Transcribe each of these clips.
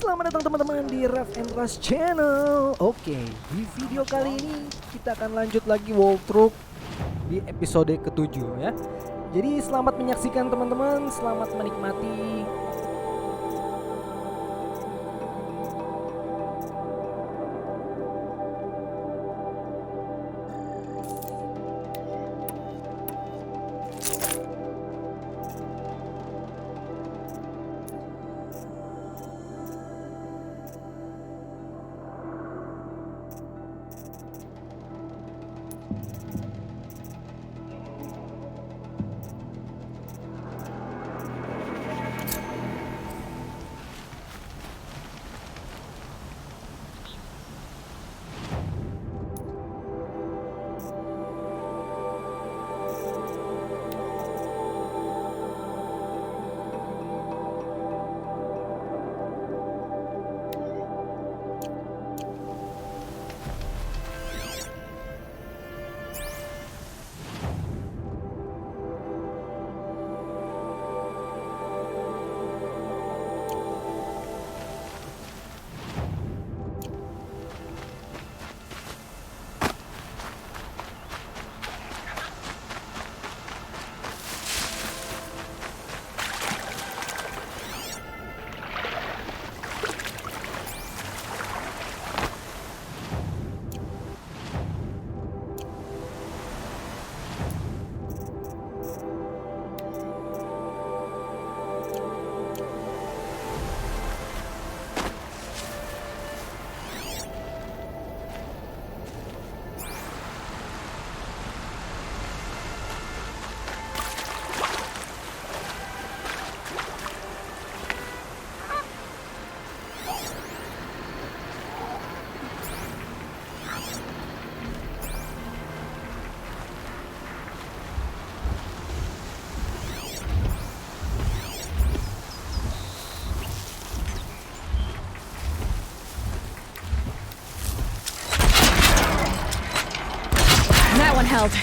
Selamat datang teman-teman di REFERENSI channel. Oke, di video kali ini kita akan lanjut lagi walkthrough di episode ke-7 ya. Jadi selamat menyaksikan teman-teman, selamat menikmati. That one held.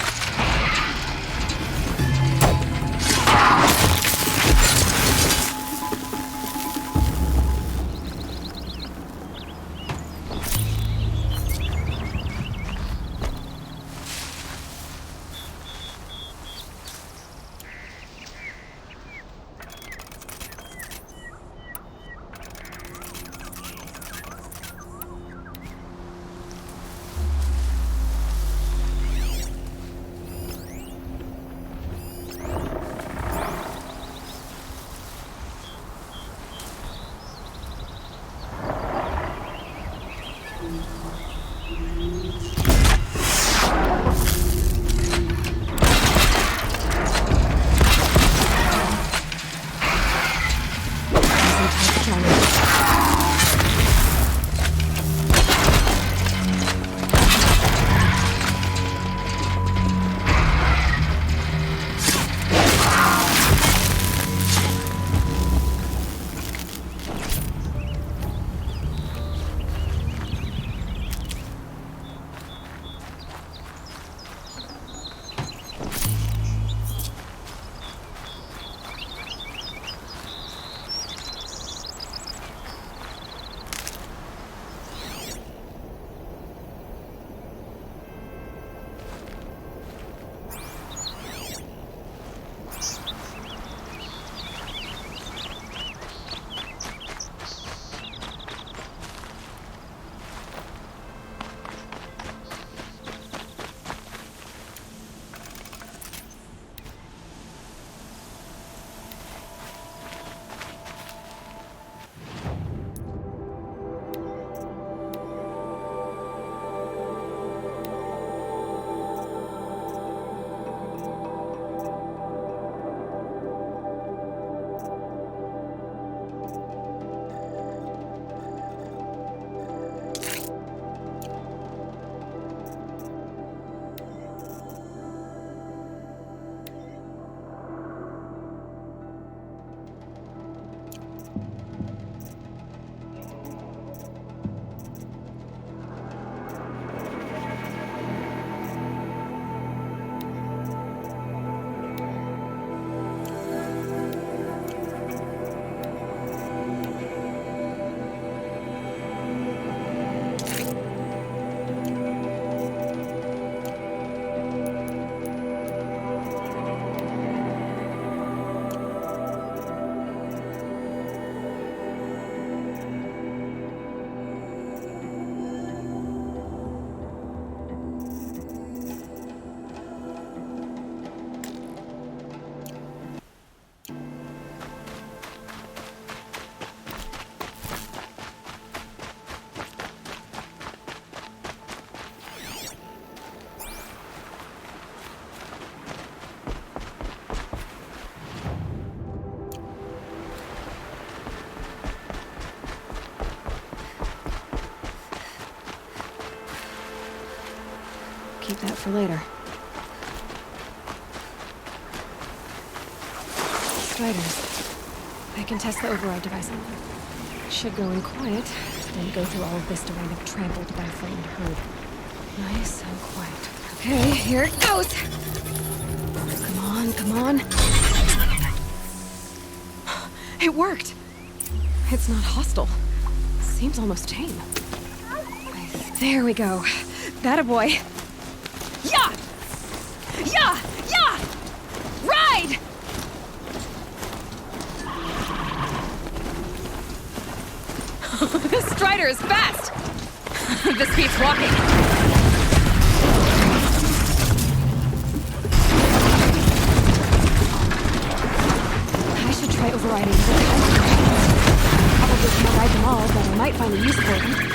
Keep that for later. Striders. I can test the override device on them. Should go in quiet, then go through all of this to wind up trampled by a frightened herd. Nice and quiet. Okay, here it goes! Come on, come on. It worked! It's not hostile. Seems almost tame. There we go. That a boy. Yeah! Yeah! Yeah! Ride! This Strider is fast! This beats walking. I should try overriding the Probably can't ride them all, but I might find a use for them.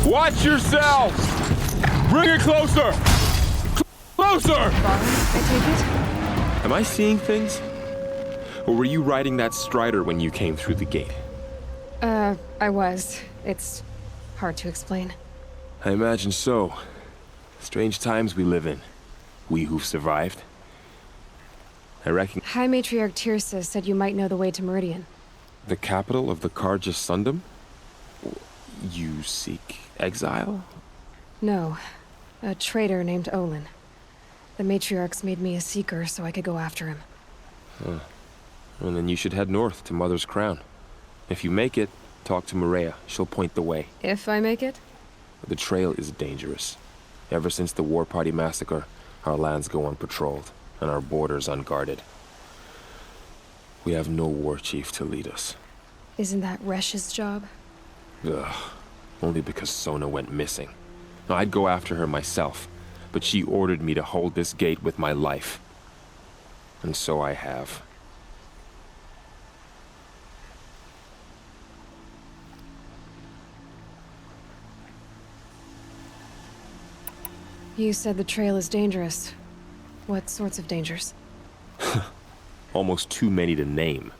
Watch yourself! Bring it closer! Closer! I take it? Am I seeing things? Or were you riding that Strider when you came through the gate? I was. It's hard to explain. I imagine so. Strange times we live in. We who've survived. I reckon... High Matriarch Tirsa said you might know the way to Meridian. The capital of the Karja Sundom? You seek exile? No. A traitor named Olin. The Matriarchs made me a seeker so I could go after him. Huh. And then you should head north to Mother's Crown. If you make it, talk to Maria. She'll point the way. If I make it? The trail is dangerous. Ever since the War Party massacre, our lands go unpatrolled, and our borders unguarded. We have no war chief to lead us. Isn't that Resh's job? Ugh. Only because Sona went missing. Now, I'd go after her myself, but she ordered me to hold this gate with my life. And so I have. You said the trail is dangerous. What sorts of dangers? Almost too many to name.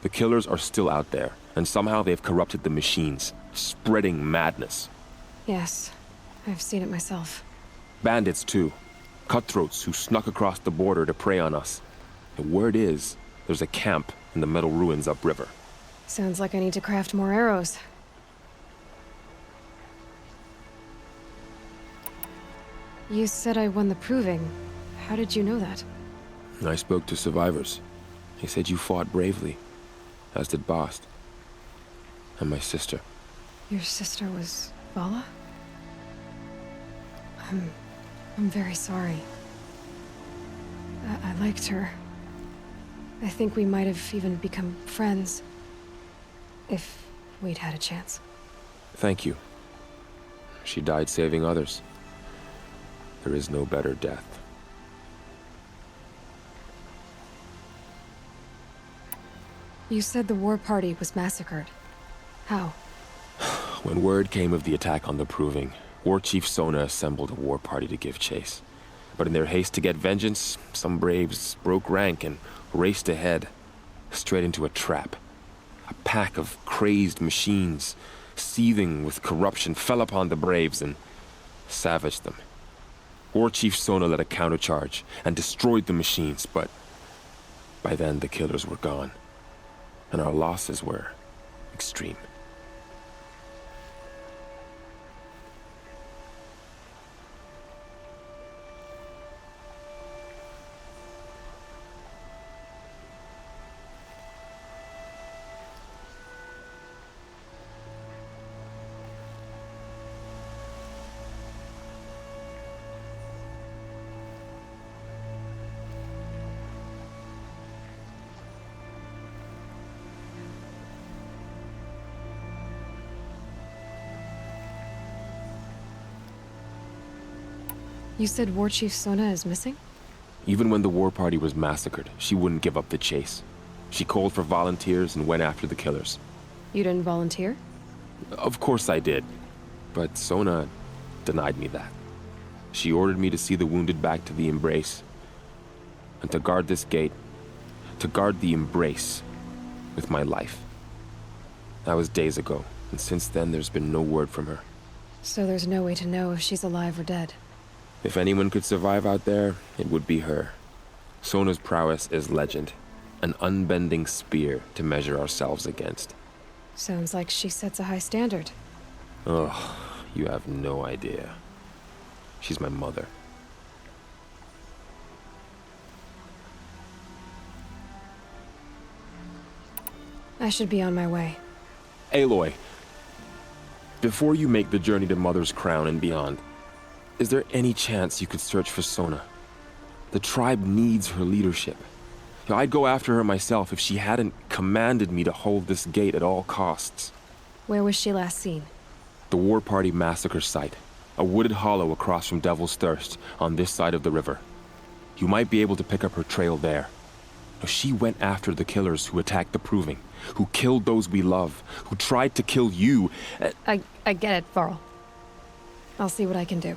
The killers are still out there, and somehow they've corrupted the machines, spreading madness. Yes, I've seen it myself. Bandits, too. Cutthroats who snuck across the border to prey on us. The word is, there's a camp in the metal ruins upriver. Sounds like I need to craft more arrows. You said I won the proving. How did you know that? I spoke to survivors. They said you fought bravely, as did Bast. and my sister. Your sister was Vala? I'm very sorry. I liked her. I think we might have even become friends. If we'd had a chance. Thank you. She died saving others. There is no better death. You said the war party was massacred. How? When word came of the attack on the Proving, War Chief Sona assembled a war party to give chase. But in their haste to get vengeance, some braves broke rank and raced ahead, straight into a trap. A pack of crazed machines, seething with corruption, fell upon the braves and savaged them. War Chief Sona led a countercharge and destroyed the machines, but by then the killers were gone, and our losses were extreme. You said War Chief Sona is missing? Even when the war party was massacred, she wouldn't give up the chase. She called for volunteers and went after the killers. You didn't volunteer? Of course I did, but Sona denied me that. She ordered me to see the wounded back to the embrace, and to guard this gate, to guard the embrace with my life. That was days ago, and since then there's been no word from her. So there's no way to know if she's alive or dead. If anyone could survive out there, it would be her. Sona's prowess is legend, an unbending spear to measure ourselves against. Sounds like she sets a high standard. Ugh, you have no idea. She's my mother. I should be on my way. Aloy, before you make the journey to Mother's Crown and beyond, is there any chance you could search for Sona? The tribe needs her leadership. I'd go after her myself if she hadn't commanded me to hold this gate at all costs. Where was she last seen? The War Party massacre site. A wooded hollow across from Devil's Thirst, on this side of the river. You might be able to pick up her trail there. Now, she went after the killers who attacked the Proving, who killed those we love, who tried to kill you. I get it, Varl. I'll see what I can do.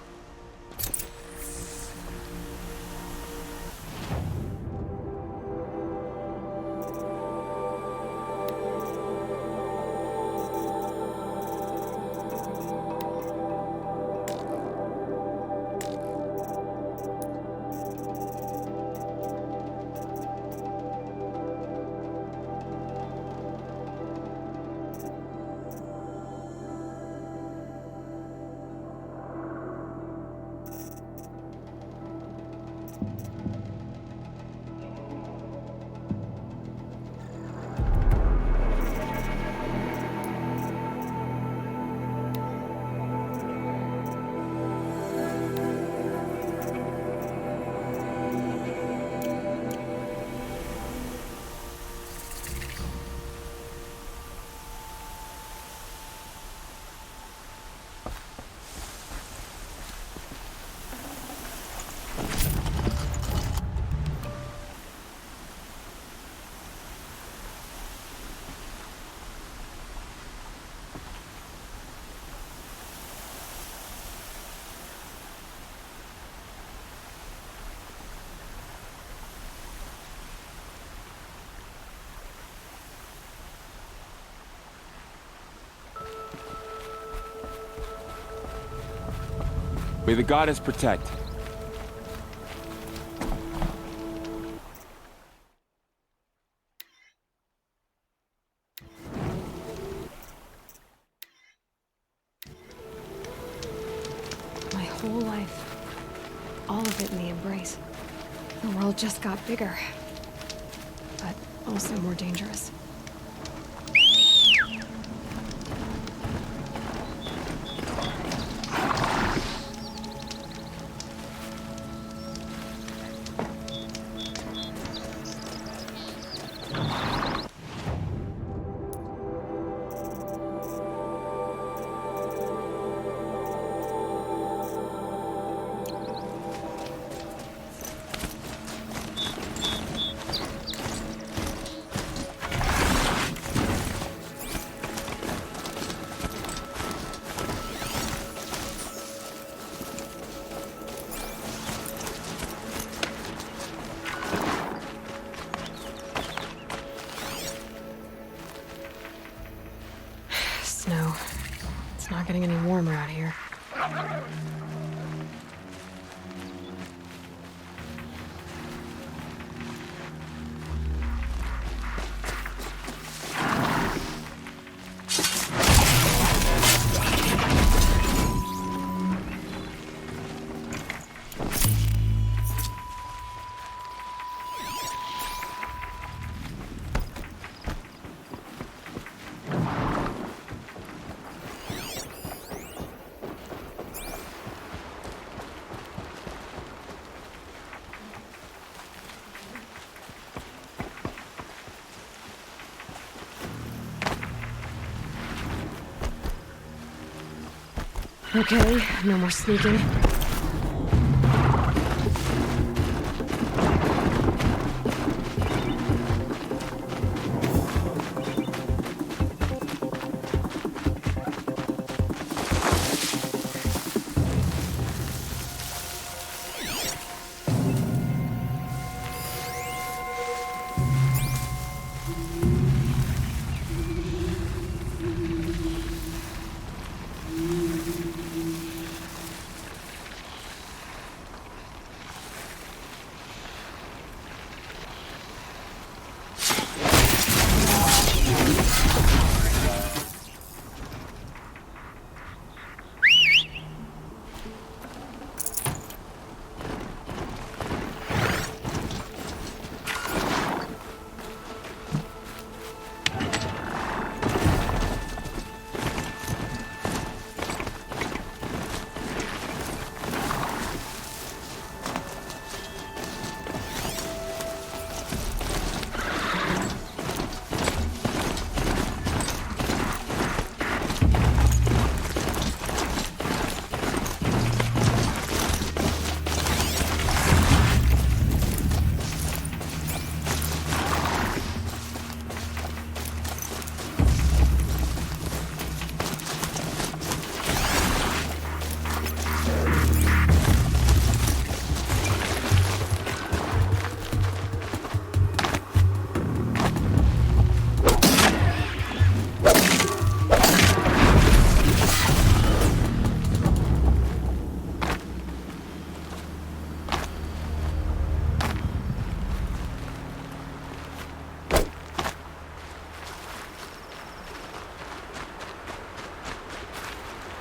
May the goddess protect. My whole life. All of it in the embrace. The world just got bigger. But also more dangerous. armor out here. Okay, no more sneaking.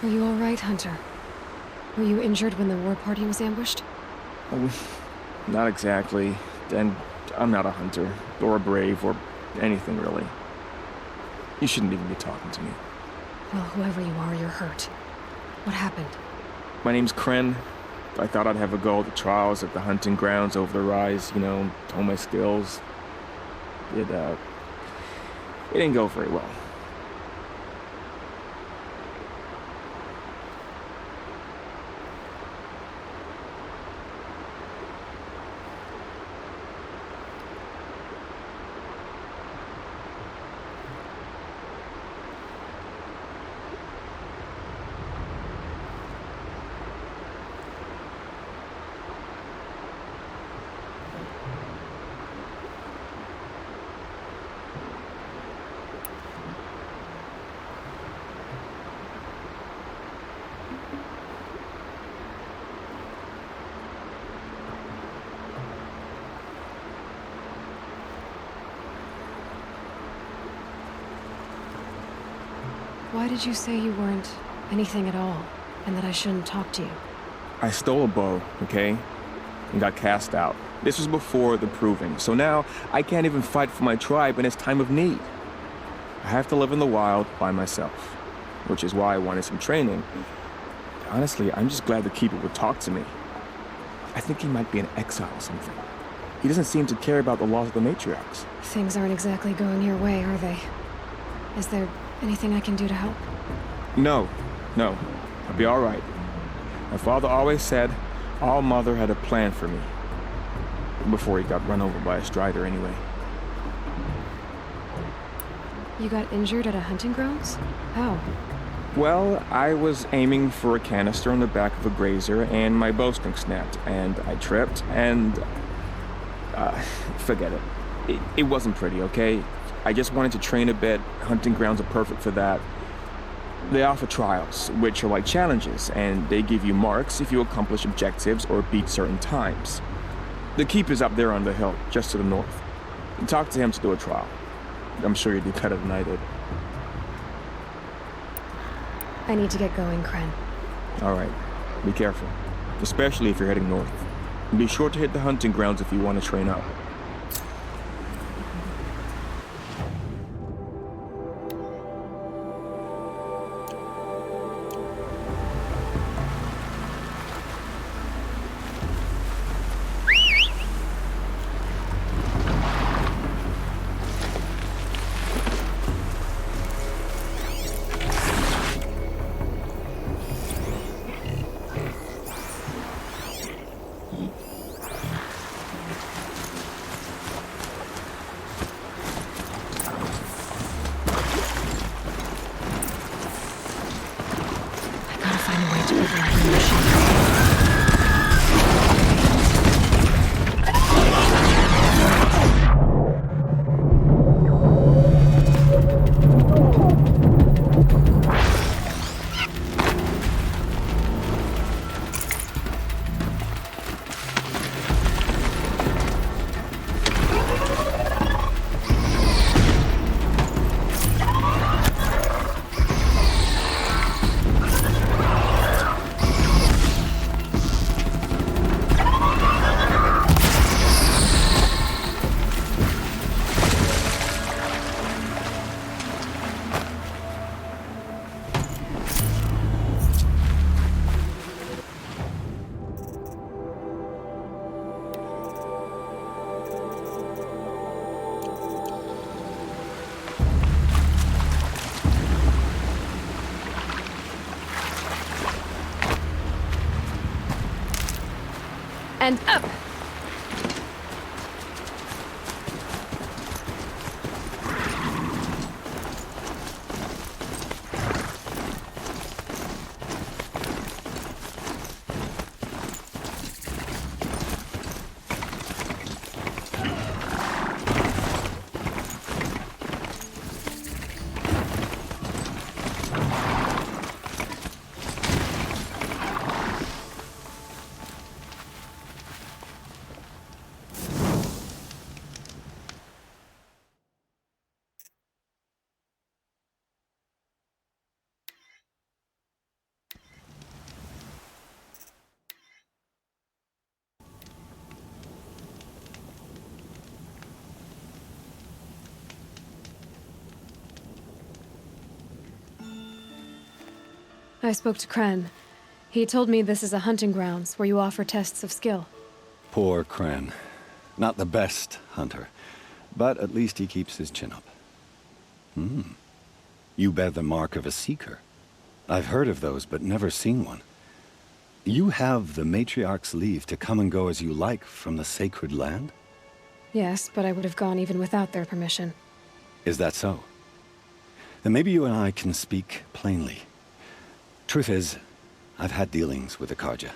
Are you all right, Hunter? Were you injured when the war party was ambushed? Not exactly. And I'm not a hunter, or a brave, or anything really. You shouldn't even be talking to me. Well, whoever you are, you're hurt. What happened? My name's Kren. I thought I'd have a go at the trials at the hunting grounds over the rise, you know, hone my skills. It didn't go very well. Why did you say you weren't anything at all, and that I shouldn't talk to you? I stole a bow, okay? And got cast out. This was before the proving, so now I can't even fight for my tribe in its time of need. I have to live in the wild by myself, which is why I wanted some training. Honestly, I'm just glad the Keeper would talk to me. I think he might be in exile or something. He doesn't seem to care about the laws of the matriarchs. Things aren't exactly going your way, are they? Is there anything I can do to help? No, I'll be all right. My father always said All Mother had a plan for me. Before he got run over by a strider anyway. You got injured at a hunting grounds? How? Well, I was aiming for a canister on the back of a grazer and my bowstring snapped and I tripped and... forget it. It wasn't pretty, okay? I just wanted to train a bit. Hunting grounds are perfect for that. They offer trials, which are like challenges, and they give you marks if you accomplish objectives or beat certain times. The keep is up there on the hill, just to the north. Talk to him to do a trial. I'm sure you'd do better than I did. I need to get going, Kren. All right, be careful, especially if you're heading north. Be sure to hit the hunting grounds if you want to train up. And up! I spoke to Kren. He told me this is a hunting grounds where you offer tests of skill. Poor Kren. Not the best hunter, but at least he keeps his chin up. You bear the mark of a seeker. I've heard of those, but never seen one. You have the matriarch's leave to come and go as you like from the sacred land? Yes, but I would have gone even without their permission. Is that so? Then maybe you and I can speak plainly. Truth is, I've had dealings with the Karja.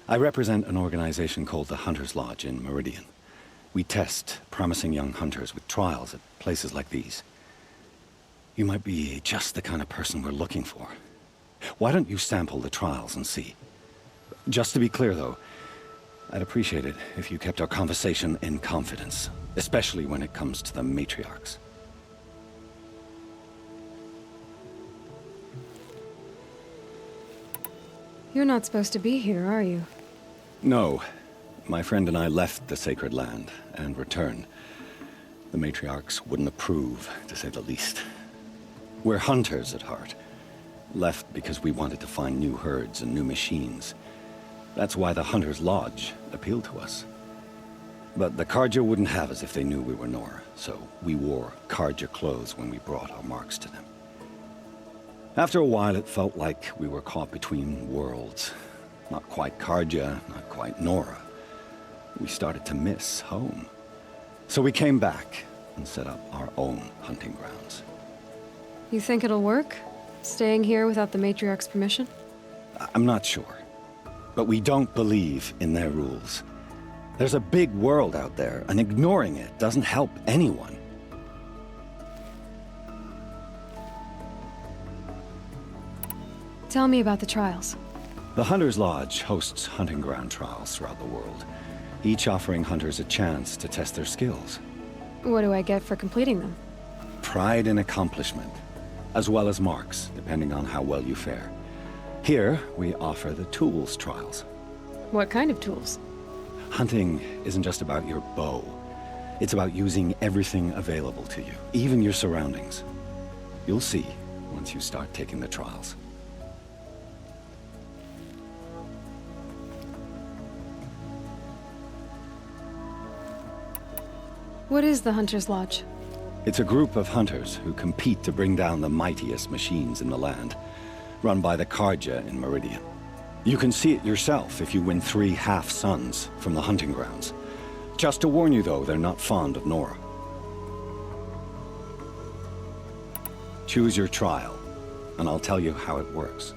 I represent an organization called the Hunters Lodge in Meridian. We test promising young hunters with trials at places like these. You might be just the kind of person we're looking for. Why don't you sample the trials and see? Just to be clear, though, I'd appreciate it if you kept our conversation in confidence, especially when it comes to the matriarchs. You're not supposed to be here, are you? No. My friend and I left the sacred land and returned. The matriarchs wouldn't approve, to say the least. We're hunters at heart. Left because we wanted to find new herds and new machines. That's why the Hunters Lodge appealed to us. But the Karja wouldn't have us if they knew we were Nora, so we wore Karja clothes when we brought our marks to them. After a while, it felt like we were caught between worlds. Not quite Karja, not quite Nora. We started to miss home. So we came back and set up our own hunting grounds. You think it'll work? Staying here without the matriarch's permission? I'm not sure. But we don't believe in their rules. There's a big world out there, and ignoring it doesn't help anyone. Tell me about the trials. The Hunter's Lodge hosts hunting ground trials throughout the world, each offering hunters a chance to test their skills. What do I get for completing them? Pride in accomplishment, as well as marks, depending on how well you fare. Here, we offer the tools trials. What kind of tools? Hunting isn't just about your bow. It's about using everything available to you, even your surroundings. You'll see once you start taking the trials. What is the Hunter's Lodge? It's a group of hunters who compete to bring down the mightiest machines in the land, run by the Karja in Meridian. You can see it yourself if you win 3 half-suns from the hunting grounds. Just to warn you, though, they're not fond of Nora. Choose your trial, and I'll tell you how it works.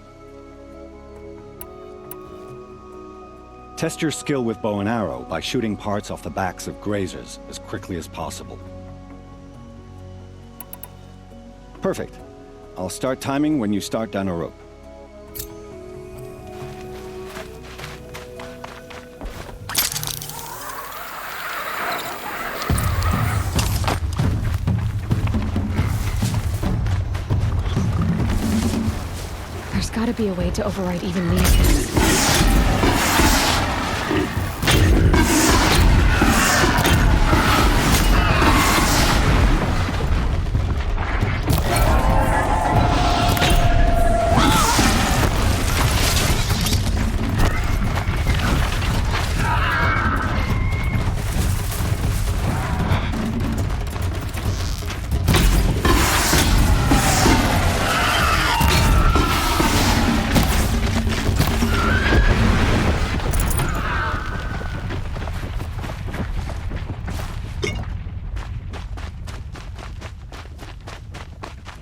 Test your skill with bow and arrow by shooting parts off the backs of grazers as quickly as possible. Perfect. I'll start timing when you start down a rope. There's gotta be a way to override even these.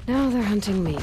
Now they're hunting me.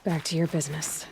Back to your business.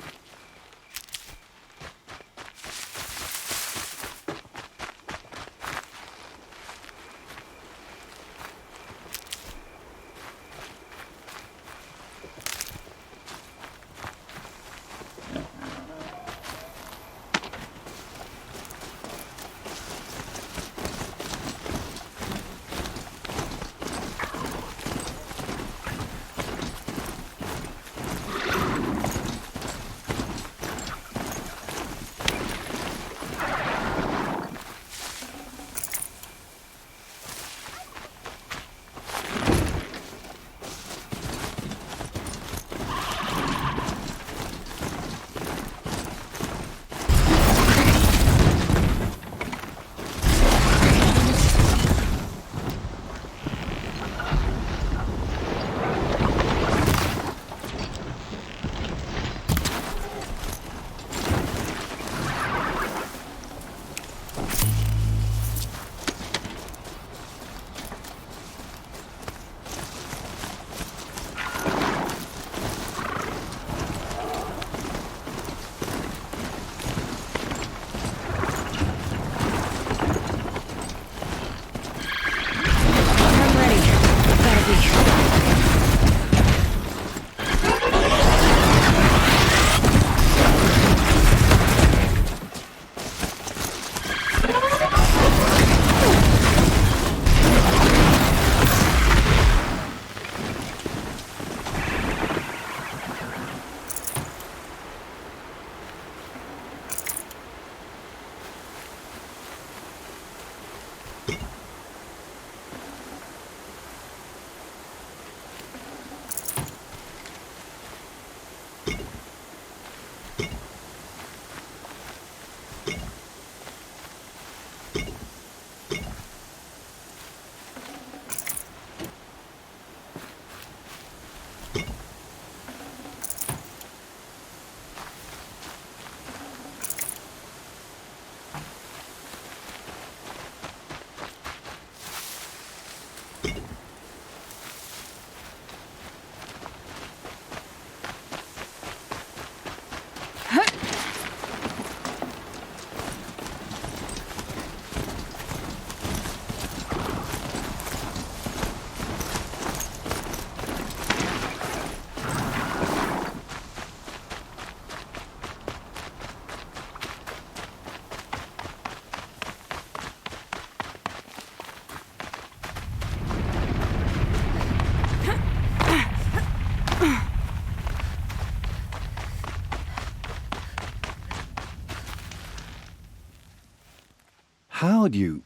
How'd you...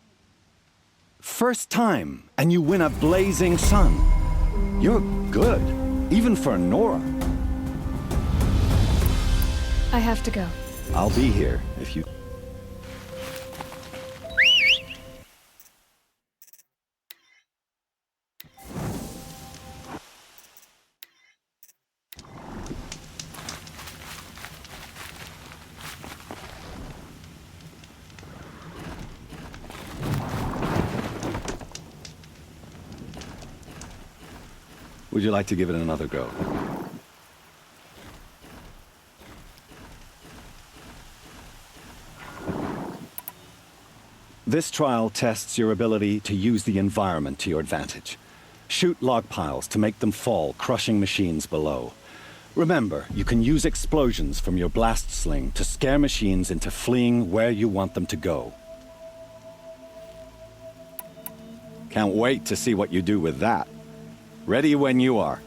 First time, and you win a blazing sun. You're good, even for Nora. I have to go. I'll be here if you... Would you like to give it another go? This trial tests your ability to use the environment to your advantage. Shoot log piles to make them fall, crushing machines below. Remember, you can use explosions from your blast sling to scare machines into fleeing where you want them to go. Can't wait to see what you do with that. Ready when you are.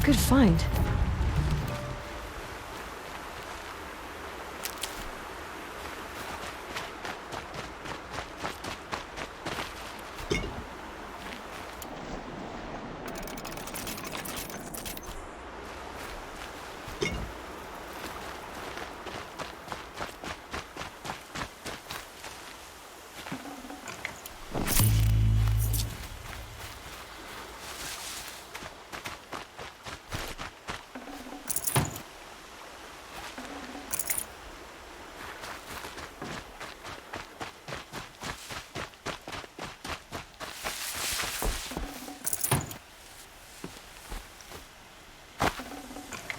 good find.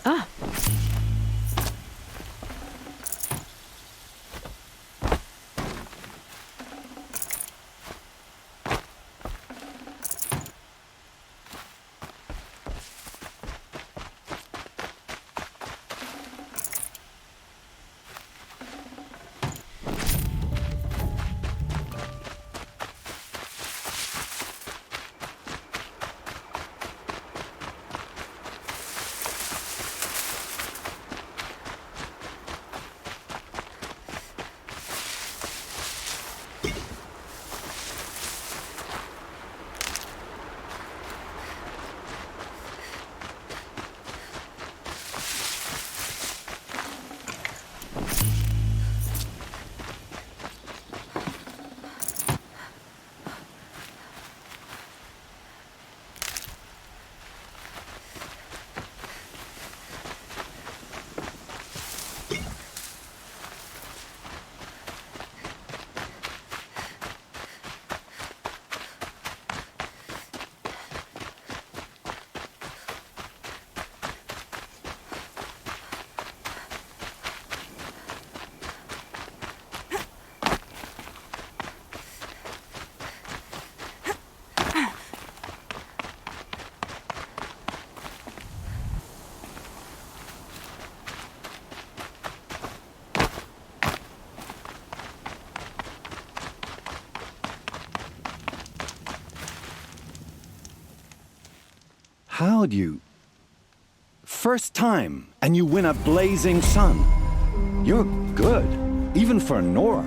Ah. How'd you... First time, and you win a blazing sun. You're good, even for Nora.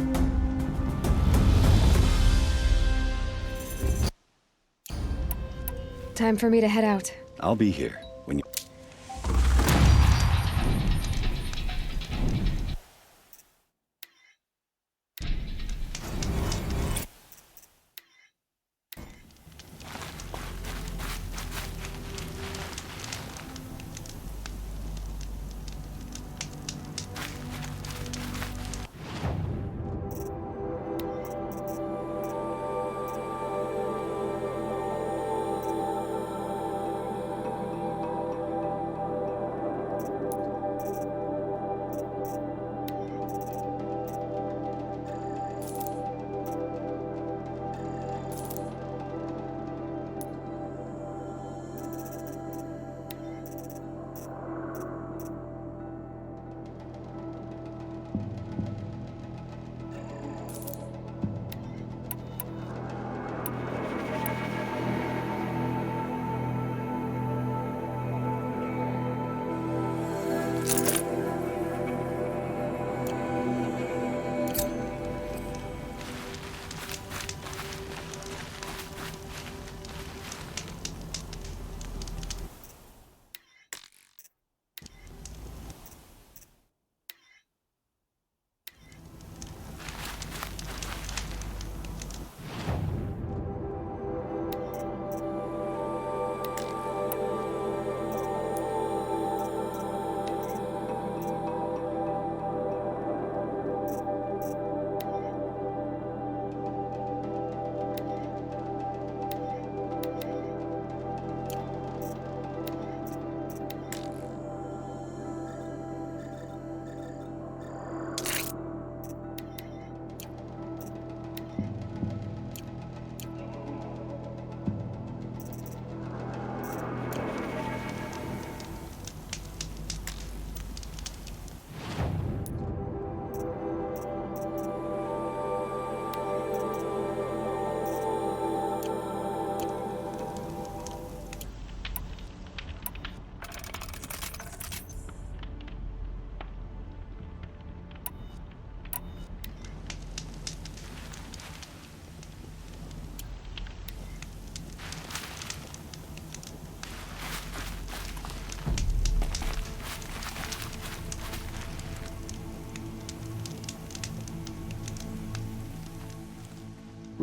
Time for me to head out. I'll be here when you...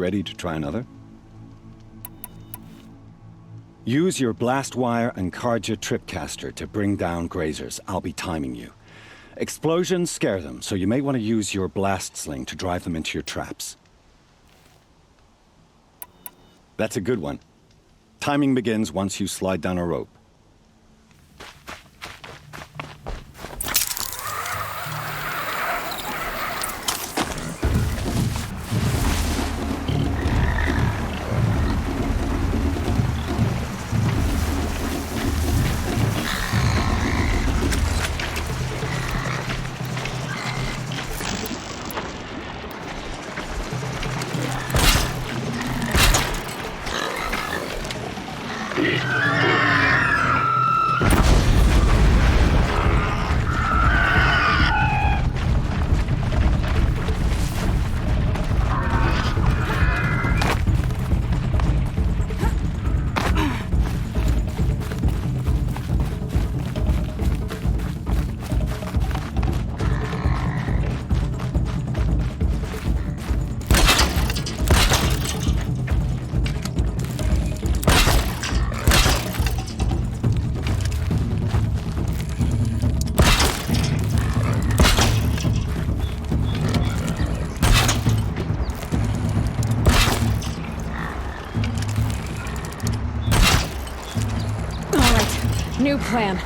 ready to try another? Use your blast wire and Karja tripcaster to bring down grazers. I'll be timing you. Explosions scare them, so you may want to use your blast sling to drive them into your traps. That's a good one. Timing begins once you slide down a rope. New plan.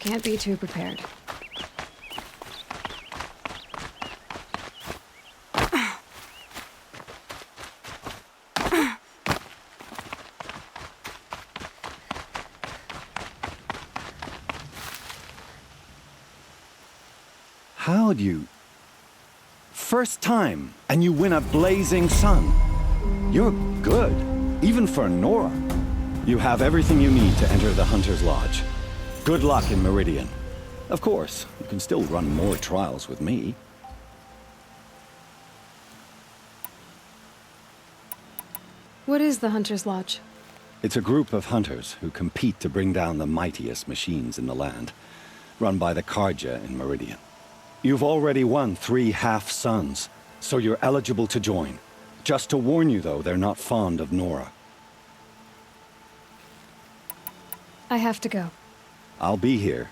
Can't be too prepared. How'd you... First time, and you win a blazing sun. You're good, even for Nora. You have everything you need to enter the Hunter's Lodge. Good luck in Meridian. Of course, you can still run more trials with me. What is the Hunter's Lodge? It's a group of hunters who compete to bring down the mightiest machines in the land, run by the Karja in Meridian. You've already won 3 half-suns, so you're eligible to join. Just to warn you, though, they're not fond of Nora. I have to go. I'll be here.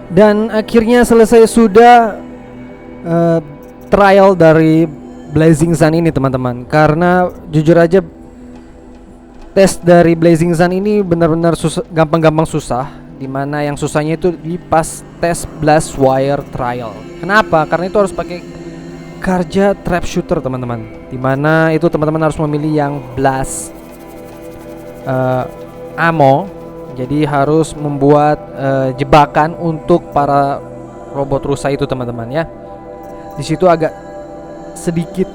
Dan akhirnya selesai sudah trial dari Blazing Sun ini teman-teman. Karena jujur aja tes dari Blazing Sun ini benar-benar gampang-gampang susah. Dimana yang susahnya itu di pas tes Blast Wire Trial. Kenapa? Karena itu harus pakai Karja Trap Shooter teman-teman. Dimana itu teman-teman harus memilih yang Blast ammo. Jadi harus membuat jebakan untuk para robot rusa itu teman-teman ya. Di situ agak sedikit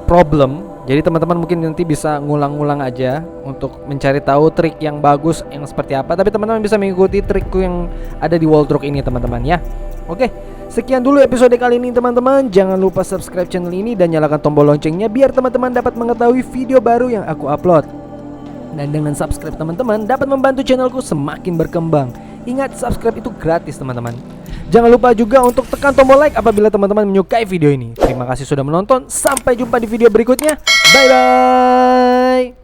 problem. Jadi teman-teman mungkin nanti bisa ngulang-ngulang aja untuk mencari tahu trik yang bagus yang seperti apa. Tapi teman-teman bisa mengikuti trikku yang ada di Waltruk ini teman-teman ya. Oke, sekian dulu episode kali ini teman-teman. Jangan lupa subscribe channel ini dan nyalakan tombol loncengnya biar teman-teman dapat mengetahui video baru yang aku upload. Dan dengan subscribe teman-teman dapat membantu channelku semakin berkembang. Ingat, subscribe itu gratis teman-teman. Jangan lupa juga untuk tekan tombol like apabila teman-teman menyukai video ini. Terima kasih sudah menonton. Sampai jumpa di video berikutnya. Bye bye.